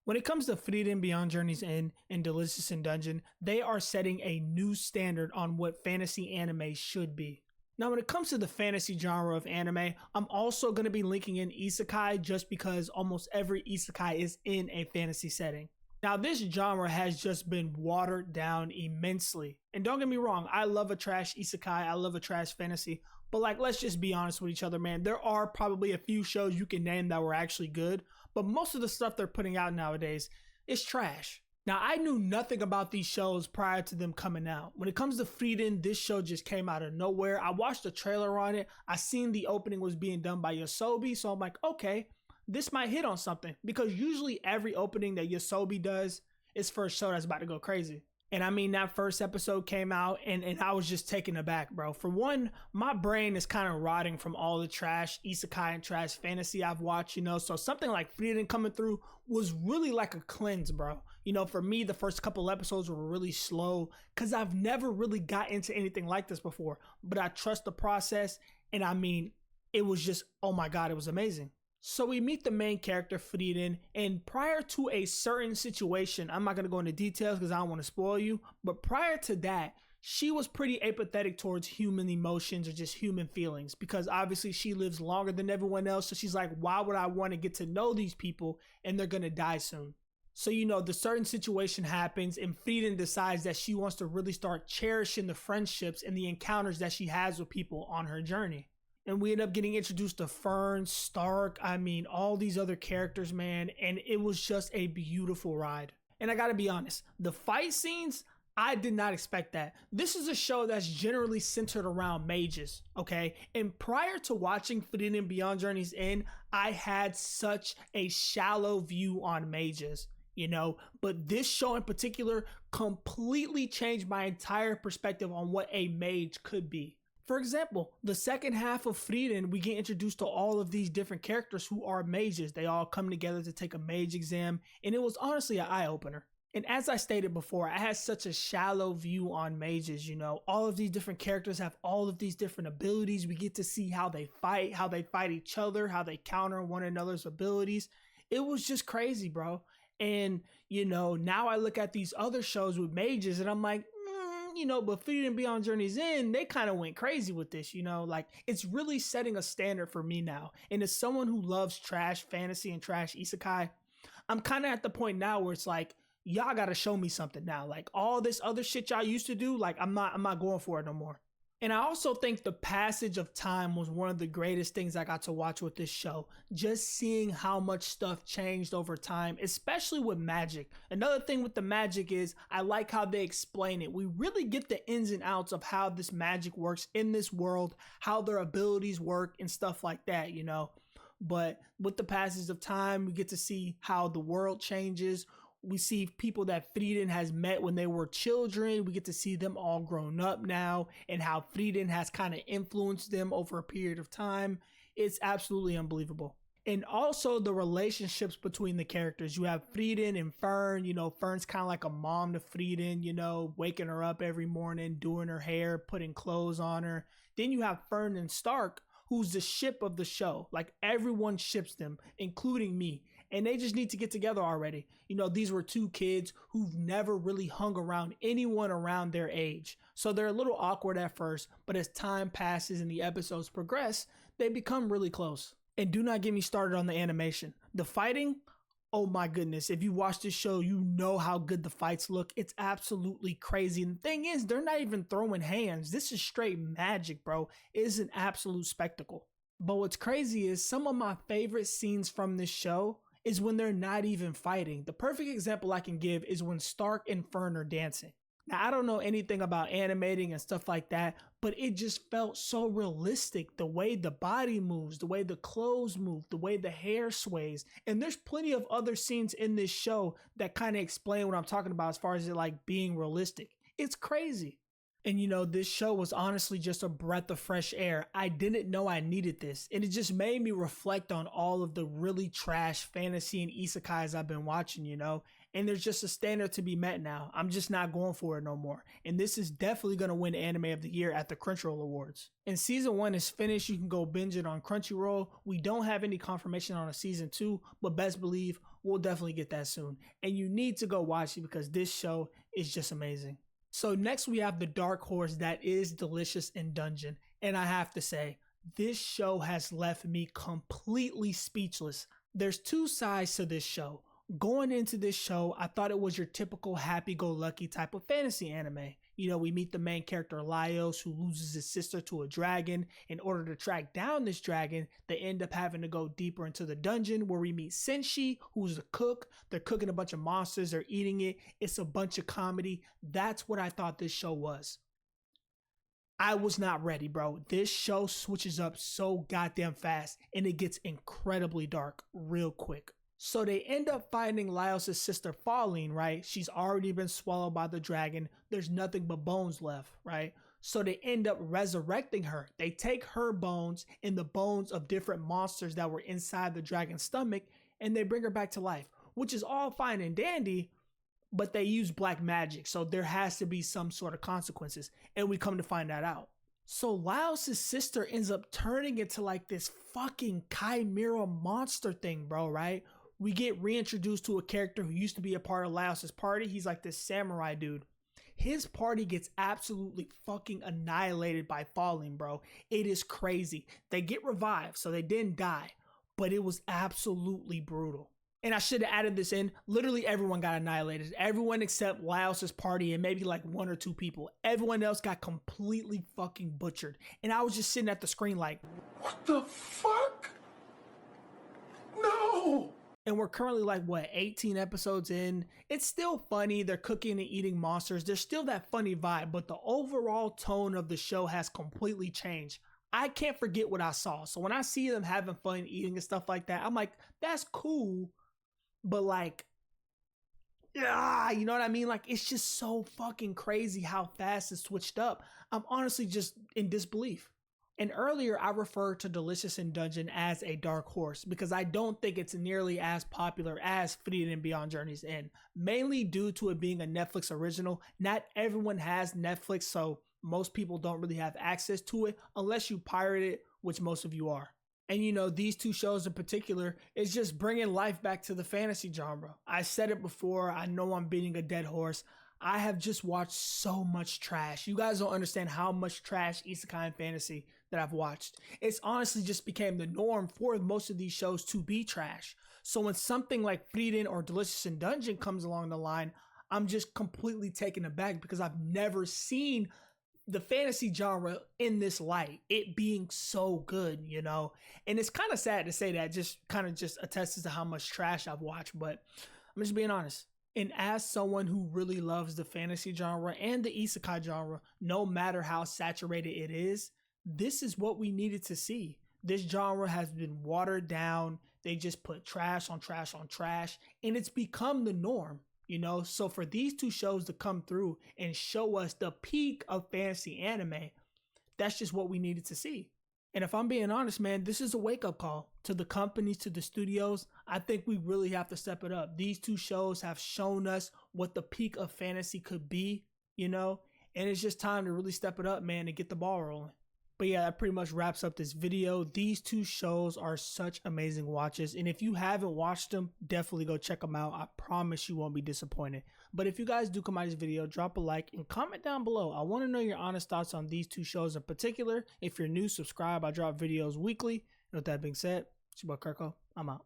When it comes to Frieren Beyond Journey's End and Delicious in Dungeon, they are setting a new standard on what fantasy anime should be. Now, when it comes to the fantasy genre of anime, I'm also going to be linking in isekai just because almost every isekai is in a fantasy setting. Now, this genre has just been watered down immensely. And don't get me wrong, I love a trash isekai, I love a trash fantasy, but let's just be honest with each other, man. There are probably a few shows you can name that were actually good, but most of the stuff they're putting out nowadays is trash. Now, I knew nothing about these shows prior to them coming out. When it comes to Frieren, this show just came out of nowhere. I watched the trailer on it. I seen the opening was being done by Yosobi, so I'm like, okay, this might hit on something. Because usually every opening that Yosobi does is for a show that's about to go crazy. And I mean, that first episode came out and I was just taken aback, bro. For one, my brain is kind of rotting from all the trash isekai and trash fantasy I've watched, so something like Frieren coming through was really like a cleanse, bro. For me, the first couple episodes were really slow because I've never really got into anything like this before, but I trust the process. And I mean, it was just, oh my God, it was amazing. So we meet the main character, Frieren, and prior to a certain situation, I'm not going to go into details because I don't want to spoil you, but prior to that, she was pretty apathetic towards human emotions or just human feelings because obviously she lives longer than everyone else. So she's like, why would I want to get to know these people and they're going to die soon? So, the certain situation happens and Frieren decides that she wants to really start cherishing the friendships and the encounters that she has with people on her journey. And we end up getting introduced to Fern, Stark, all these other characters, man. And it was just a beautiful ride. And I gotta be honest, the fight scenes, I did not expect that. This is a show that's generally centered around mages, okay? And prior to watching Frieren Beyond Journey's End, I had such a shallow view on mages, But this show in particular completely changed my entire perspective on what a mage could be. For example, the second half of Frieren, we get introduced to all of these different characters who are mages. They all come together to take a mage exam, and it was honestly an eye-opener. And as I stated before, I had such a shallow view on mages, All of these different characters have all of these different abilities. We get to see how they fight each other, how they counter one another's abilities. It was just crazy, bro. And, now I look at these other shows with mages, and I'm like, but Frieren Beyond Journey's End, they kind of went crazy with this, it's really setting a standard for me now. And as someone who loves trash fantasy and trash isekai, I'm kind of at the point now where it's like, y'all got to show me something now. Like all this other shit y'all used to do, I'm not going for it no more. And I also think the passage of time was one of the greatest things I got to watch with this show. Just seeing how much stuff changed over time, especially with magic. Another thing with the magic is I like how they explain it. We really get the ins and outs of how this magic works in this world, how their abilities work and stuff like that, But with the passage of time, we get to see how the world changes. We see people that Frieren has met when they were children. We get to see them all grown up now and how Frieren has kind of influenced them over a period of time. It's absolutely unbelievable. And also the relationships between the characters. You have Frieren and Fern. Fern's kind of like a mom to Frieren, waking her up every morning, doing her hair, putting clothes on her. Then you have Fern and Stark, who's the ship of the show. Like everyone ships them, including me. And they just need to get together already. These were two kids who've never really hung around anyone around their age. So they're a little awkward at first, but as time passes and the episodes progress, they become really close. And do not get me started on the animation. The fighting, oh my goodness. If you watch this show, you know how good the fights look. It's absolutely crazy. And the thing is, they're not even throwing hands. This is straight magic, bro. It is an absolute spectacle. But what's crazy is some of my favorite scenes from this show is when they're not even fighting. The perfect example I can give is when Stark and Fern are dancing. Now, I don't know anything about animating and stuff like that, but it just felt so realistic. The way the body moves, the way the clothes move, the way the hair sways. And there's plenty of other scenes in this show that kind of explain what I'm talking about as far as it being realistic. It's crazy. And you know, this show was honestly just a breath of fresh air. I didn't know I needed this. And it just made me reflect on all of the really trash fantasy and isekais I've been watching, you know? And there's just a standard to be met now. I'm just not going for it no more. And this is definitely going to win Anime of the Year at the Crunchyroll Awards. And season 1 is finished. You can go binge it on Crunchyroll. We don't have any confirmation on a season 2, but best believe we'll definitely get that soon. And you need to go watch it because this show is just amazing. So next we have the dark horse that is Delicious in Dungeon. And I have to say, this show has left me completely speechless. There's two sides to this show. Going into this show, I thought it was your typical happy-go-lucky type of fantasy anime. You know, we meet the main character Laios, who loses his sister to a dragon. In order to track down this dragon, they end up having to go deeper into the dungeon where we meet Senshi, who's a cook. They're cooking a bunch of monsters, they're eating it. It's a bunch of comedy. That's what I thought this show was. I was not ready, bro. This show switches up so goddamn fast and it gets incredibly dark real quick. So they end up finding Laios' sister Falling, right? She's already been swallowed by the dragon. There's nothing but bones left, right? So they end up resurrecting her. They take her bones and the bones of different monsters that were inside the dragon's stomach and they bring her back to life, which is all fine and dandy, but they use black magic. So there has to be some sort of consequences. And we come to find that out. So Laios' sister ends up turning into like this fucking chimera monster thing, bro, right? We get reintroduced to a character who used to be a part of Laios' party. He's like this samurai dude. His party gets absolutely fucking annihilated by Falling, bro. It is crazy. They get revived, so they didn't die, but it was absolutely brutal. And I should have added this in. Literally everyone got annihilated. Everyone except Laios' party and maybe like 1 or 2 people. Everyone else got completely fucking butchered. And I was just sitting at the screen like, what the fuck? No! And we're currently like, what, 18 episodes in? It's still funny. They're cooking and eating monsters. There's still that funny vibe, but the overall tone of the show has completely changed. I can't forget what I saw. So when I see them having fun eating and stuff like that, I'm like, that's cool. But like, yeah, you know what I mean? Like, it's just so fucking crazy how fast it switched up. I'm honestly just in disbelief. And earlier, I referred to Delicious in Dungeon as a dark horse because I don't think it's nearly as popular as Frieren Beyond Journey's End, mainly due to it being a Netflix original. Not everyone has Netflix, so most people don't really have access to it unless you pirate it, which most of you are. And you know, these two shows in particular is just bringing life back to the fantasy genre. I said it before, I know I'm beating a dead horse. I have just watched so much trash. You guys don't understand how much trash isekai and fantasy that I've watched. It's honestly just became the norm for most of these shows to be trash. So when something like Frieren or Delicious in Dungeon comes along the line, I'm just completely taken aback because I've never seen the fantasy genre in this light, it being so good, you know? And it's kind of sad to say that, just attests to how much trash I've watched, but I'm just being honest. And as someone who really loves the fantasy genre and the isekai genre, no matter how saturated it is, this is what we needed to see. This genre has been watered down. They just put trash on trash on trash, and it's become the norm, you know? So for these two shows to come through and show us the peak of fantasy anime, that's just what we needed to see. And if I'm being honest, man, this is a wake-up call to the companies, to the studios. I think we really have to step it up. These two shows have shown us what the peak of fantasy could be, you know? And it's just time to really step it up, man, and get the ball rolling. But yeah, that pretty much wraps up this video. These two shows are such amazing watches. And if you haven't watched them, definitely go check them out. I promise you won't be disappointed. But if you guys do come out of this video, drop a like and comment down below. I want to know your honest thoughts on these two shows in particular. If you're new, subscribe. I drop videos weekly. And with that being said, it's your boy Kirko. I'm out.